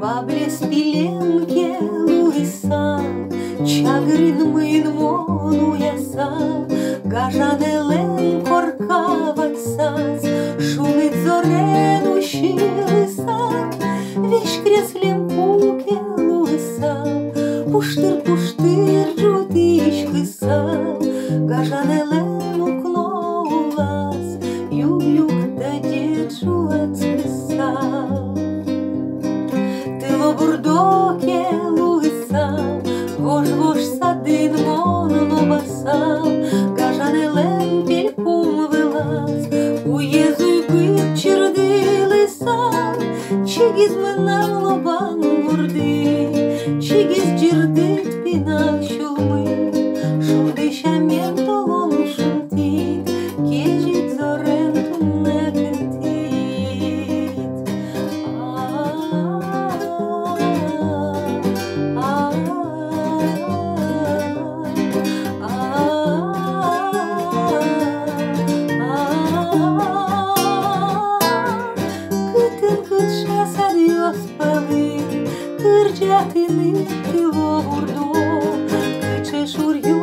Ba blespiljenke Luisa, čagrin mâin monuiasa, Gajane len коркаваться, шумит зорену și lăsat, Veși creslem puche Luisa, puștăr, puștăr, jutiș câsa, Gajane len uklovlas, Iuc da deču atspisa. Бурдоке Луиса, вош садин моно басал, Гажане лен пільпум вилаз, у єзуй бит чердилиса, Чигіз минав лобан мурди, Чигіз джирдит пінал шулми, Шулди шамєн толон шунтит, Кежит зорентун не кентит. Cârgeatele pe loburi două, Cât ce șuriu